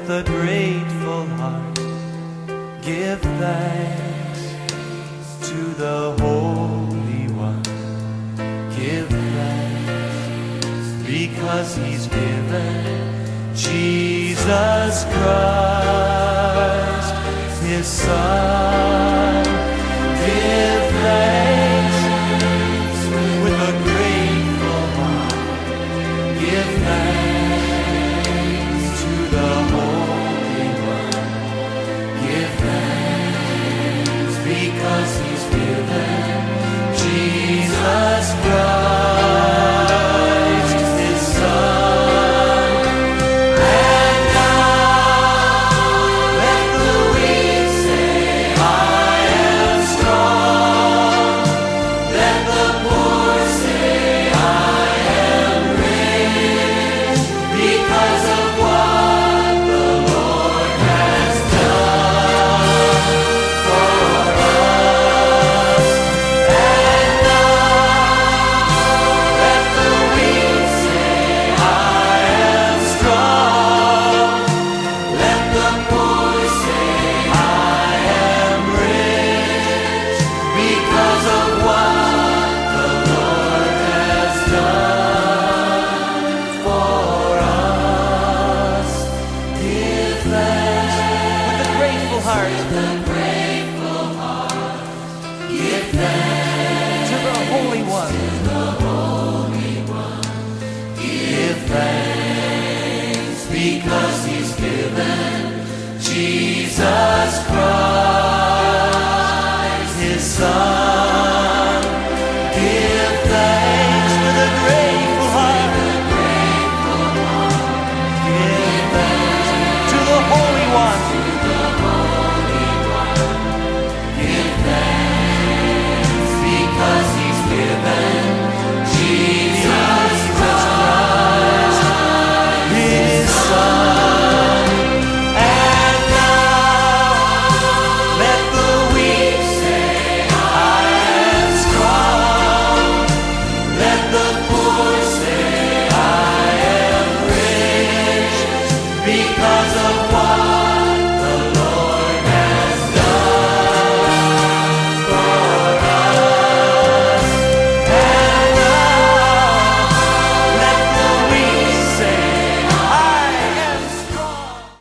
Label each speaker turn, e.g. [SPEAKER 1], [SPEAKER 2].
[SPEAKER 1] with a grateful heart, give thanks to the Holy One. Give thanks because He's given Jesus Christ, His Son. Give thanks with a grateful heart. Give thanks to the Holy One. Give thanks because He's given Jesus Christ, His Son. And now let the weak say, I am strong. Let the poor say, I am rich, because of what the Lord has done for us. And now let the weak say, I am strong. Let the poor say, I am rich, because of what the Lord has done for us. Give thanks with a grateful heart. Give thanks to the Holy One. Give thanks because He's given Jesus Christ.